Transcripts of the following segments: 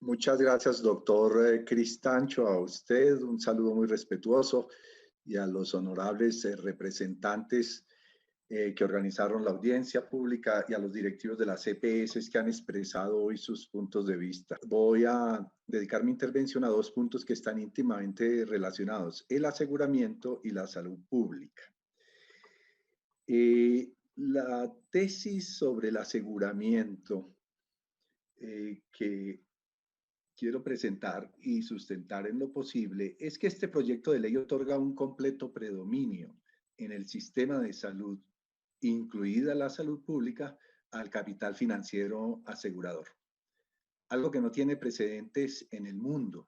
Muchas gracias, doctor Cristancho. A usted un saludo muy respetuoso y a los honorables representantes que organizaron la audiencia pública y a los directivos de las EPS que han expresado hoy sus puntos de vista. Voy a dedicar mi intervención a dos puntos que están íntimamente relacionados: el aseguramiento y la salud pública. La tesis sobre el aseguramiento que quiero presentar y sustentar en lo posible es que este proyecto de ley otorga un completo predominio en el sistema de salud, incluida la salud pública, al capital financiero asegurador. Algo que no tiene precedentes en el mundo,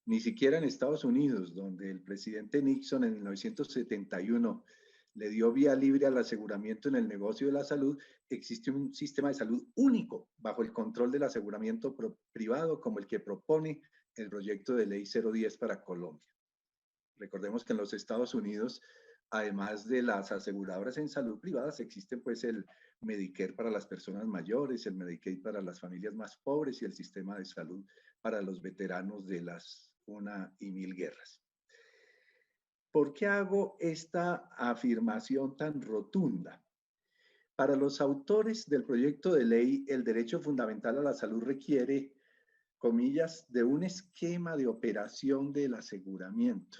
ni siquiera en Estados Unidos, donde el presidente Nixon en 1971 le dio vía libre al aseguramiento en el negocio de la salud. Existe un sistema de salud único bajo el control del aseguramiento privado, como el que propone el proyecto de ley 010 para Colombia. Recordemos que en los Estados Unidos, además de las aseguradoras en salud privadas, existen pues el Medicare para las personas mayores, el Medicaid para las familias más pobres y el sistema de salud para los veteranos de las una y mil guerras. ¿Por qué hago esta afirmación tan rotunda? Para los autores del proyecto de ley, el derecho fundamental a la salud requiere, comillas, de un esquema de operación del aseguramiento.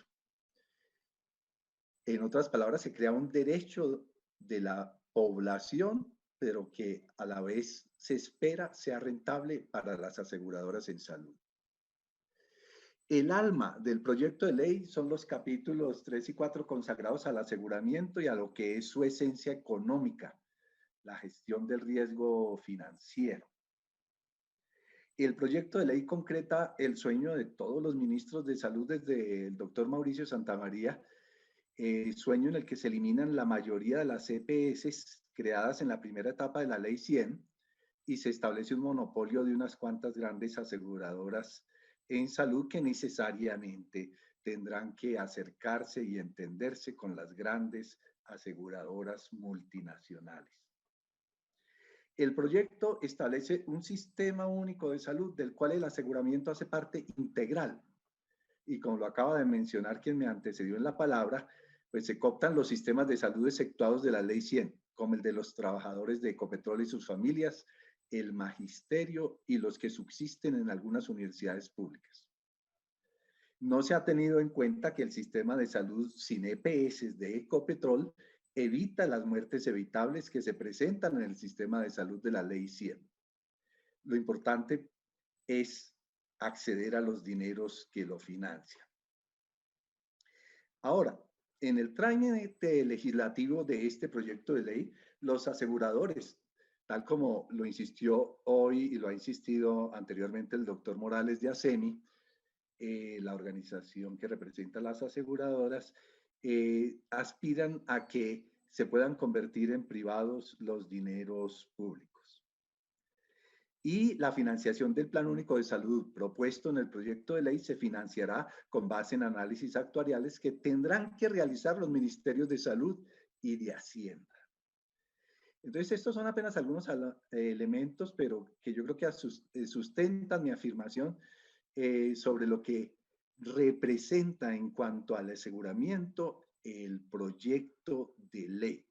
En otras palabras, se crea un derecho de la población, pero que a la vez se espera sea rentable para las aseguradoras en salud. El alma del proyecto de ley son los capítulos 3 y 4 consagrados al aseguramiento y a lo que es su esencia económica, la gestión del riesgo financiero. El proyecto de ley concreta el sueño de todos los ministros de salud desde el doctor Mauricio Santamaría, sueño en el que se eliminan la mayoría de las EPS creadas en la primera etapa de la ley 100 y se establece un monopolio de unas cuantas grandes aseguradoras en salud que necesariamente tendrán que acercarse y entenderse con las grandes aseguradoras multinacionales. El proyecto establece un sistema único de salud del cual el aseguramiento hace parte integral. Y como lo acaba de mencionar quien me antecedió en la palabra, pues se cooptan los sistemas de salud exceptuados de la ley 100, como el de los trabajadores de Ecopetrol y sus familias, el magisterio y los que subsisten en algunas universidades públicas. No se ha tenido en cuenta que el sistema de salud sin EPS de Ecopetrol evita las muertes evitables que se presentan en el sistema de salud de la ley 100. Lo importante es acceder a los dineros que lo financian. Ahora, en el trámite legislativo de este proyecto de ley, los aseguradores, tal como lo insistió hoy y lo ha insistido anteriormente el doctor Morales de ASEMI, la organización que representa a las aseguradoras, aspiran a que se puedan convertir en privados los dineros públicos. Y la financiación del Plan Único de Salud propuesto en el proyecto de ley se financiará con base en análisis actuariales que tendrán que realizar los ministerios de Salud y de Hacienda. Entonces, estos son apenas algunos elementos, pero que yo creo que sustentan mi afirmación sobre lo que representa en cuanto al aseguramiento el proyecto de ley.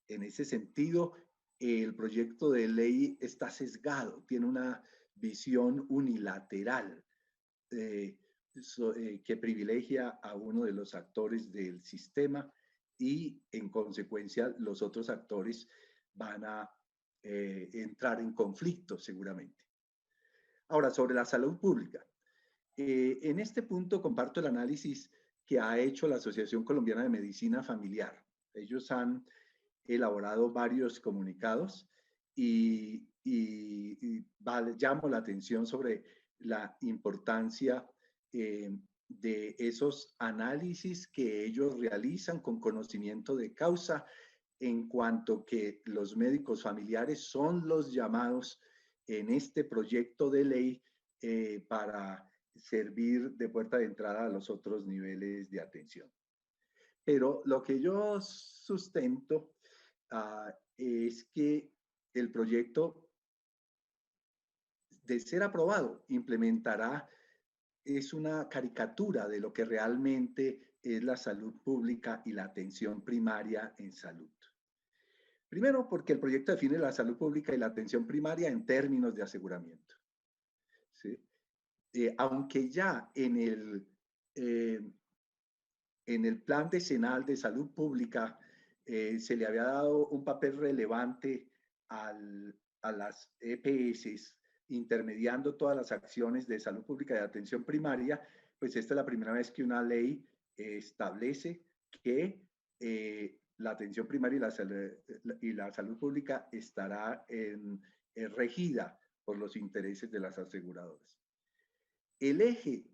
En ese sentido, el proyecto de ley está sesgado, tiene una visión unilateral que privilegia a uno de los actores del sistema y en consecuencia los otros actores van a entrar en conflicto seguramente. Ahora, sobre la salud pública. En este punto comparto el análisis que ha hecho la Asociación Colombiana de Medicina Familiar. Ellos han elaborado varios comunicados y llamo la atención sobre la importancia de esos análisis que ellos realizan con conocimiento de causa, en cuanto que los médicos familiares son los llamados en este proyecto de ley para servir de puerta de entrada a los otros niveles de atención. Pero lo que yo sustento es que el proyecto de ser aprobado, implementará, es una caricatura de lo que realmente es la salud pública y la atención primaria en salud. Primero, porque el proyecto define la salud pública y la atención primaria en términos de aseguramiento. ¿Sí? Aunque ya eh, en el plan decenal de salud pública se le había dado un papel relevante a las EPS, intermediando todas las acciones de salud pública y de atención primaria, pues esta es la primera vez que una ley establece que la atención primaria y la salud pública estará regida por los intereses de las aseguradoras. El eje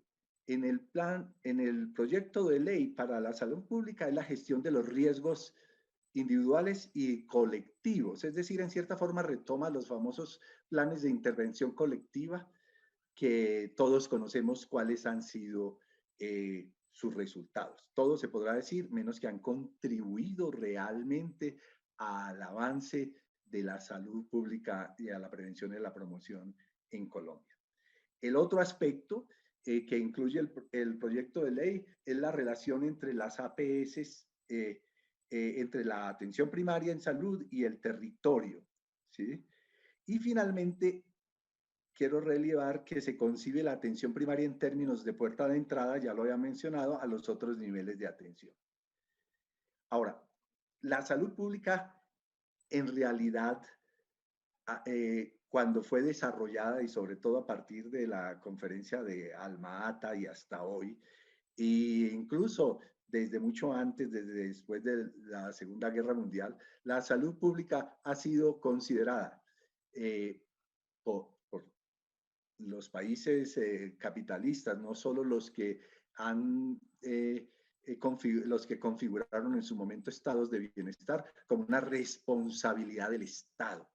en el proyecto de ley para la salud pública es la gestión de los riesgos individuales y colectivos, es decir, en cierta forma retoma los famosos planes de intervención colectiva que todos conocemos cuáles han sido sus resultados. Todo se podrá decir, menos que han contribuido realmente al avance de la salud pública y a la prevención y la promoción en Colombia. El otro aspecto que incluye el proyecto de ley es la relación entre las APS, entre la atención primaria en salud y el territorio, ¿sí? Y finalmente, quiero relevar que se concibe la atención primaria en términos de puerta de entrada, ya lo había mencionado, a los otros niveles de atención. Ahora, la salud pública en realidad cuando fue desarrollada y sobre todo a partir de la conferencia de Alma-Ata y hasta hoy, e incluso desde mucho antes, desde después de la Segunda Guerra Mundial, la salud pública ha sido considerada por los países capitalistas, no solo los que han los que configuraron en su momento estados de bienestar, como una responsabilidad del Estado.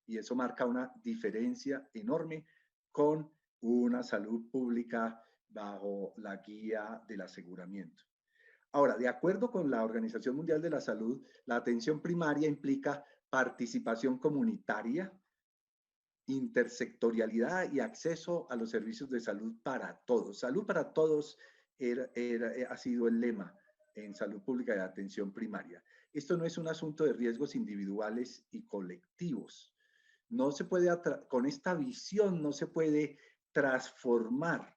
Y eso marca una diferencia enorme con una salud pública bajo la guía del aseguramiento. Ahora, de acuerdo con la Organización Mundial de la Salud, la atención primaria implica participación comunitaria, intersectorialidad y acceso a los servicios de salud para todos. Salud para todos ha sido el lema en salud pública de atención primaria. Esto no es un asunto de riesgos individuales y colectivos. No se puede, con esta visión no se puede transformar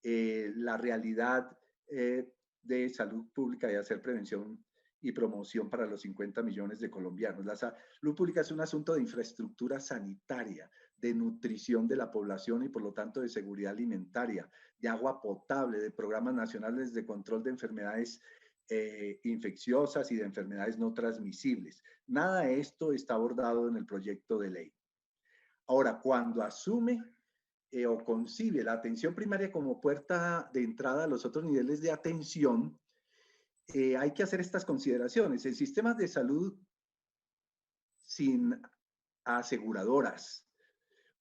la realidad de salud pública y hacer prevención y promoción para los 50 millones de colombianos. La salud pública es un asunto de infraestructura sanitaria, de nutrición de la población y por lo tanto de seguridad alimentaria, de agua potable, de programas nacionales de control de enfermedades infecciosas y de enfermedades no transmisibles. Nada de esto está abordado en el proyecto de ley. Ahora, cuando asume o concibe la atención primaria como puerta de entrada a los otros niveles de atención, hay que hacer estas consideraciones. En sistemas de salud sin aseguradoras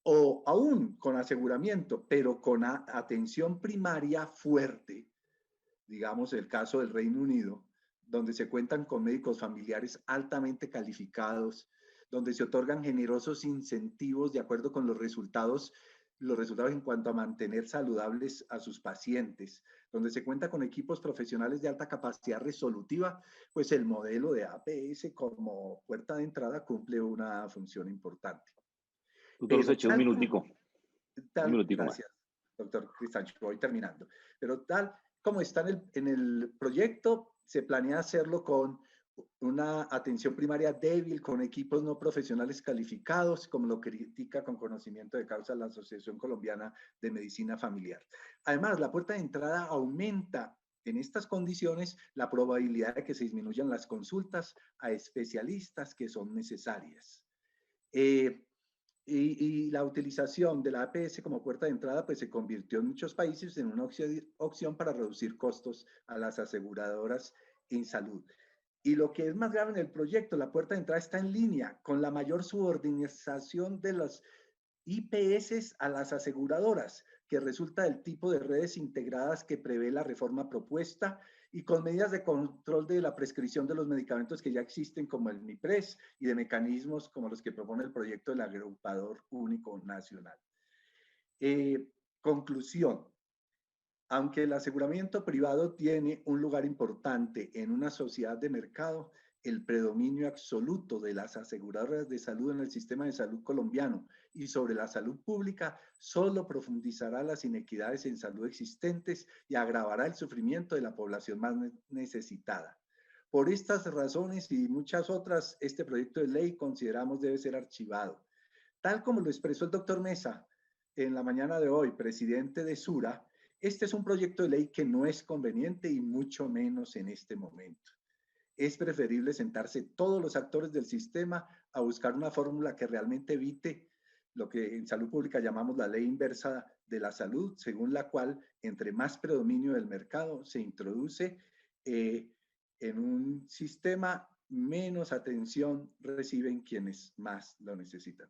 o aún con aseguramiento, pero con atención primaria fuerte, digamos el caso del Reino Unido, donde se cuentan con médicos familiares altamente calificados, donde se otorgan generosos incentivos de acuerdo con los resultados en cuanto a mantener saludables a sus pacientes, donde se cuenta con equipos profesionales de alta capacidad resolutiva, pues el modelo de APS como puerta de entrada cumple una función importante. Doctor Useche, un minutico. Un minutico gracias, doctor Cristancho, voy terminando. Pero tal como está en el proyecto, se planea hacerlo con una atención primaria débil, con equipos no profesionales calificados, como lo critica con conocimiento de causa la Asociación Colombiana de Medicina Familiar. Además, la puerta de entrada aumenta en estas condiciones la probabilidad de que se disminuyan las consultas a especialistas que son necesarias. Y la utilización de la APS como puerta de entrada pues se convirtió en muchos países en una opción para reducir costos a las aseguradoras en salud. Y lo que es más grave en el proyecto, la puerta de entrada está en línea con la mayor subordinación de las IPS a las aseguradoras, que resulta del tipo de redes integradas que prevé la reforma propuesta y con medidas de control de la prescripción de los medicamentos que ya existen como el MIPRES y de mecanismos como los que propone el proyecto del agrupador único nacional. Conclusión. Aunque el aseguramiento privado tiene un lugar importante en una sociedad de mercado, el predominio absoluto de las aseguradoras de salud en el sistema de salud colombiano y sobre la salud pública solo profundizará las inequidades en salud existentes y agravará el sufrimiento de la población más necesitada. Por estas razones y muchas otras, este proyecto de ley consideramos debe ser archivado. Tal como lo expresó el doctor Mesa en la mañana de hoy, presidente de Sura, este es un proyecto de ley que no es conveniente y mucho menos en este momento. Es preferible sentarse todos los actores del sistema a buscar una fórmula que realmente evite lo que en salud pública llamamos la ley inversa de la salud, según la cual entre más predominio del mercado se introduce en un sistema, menos atención reciben quienes más lo necesitan.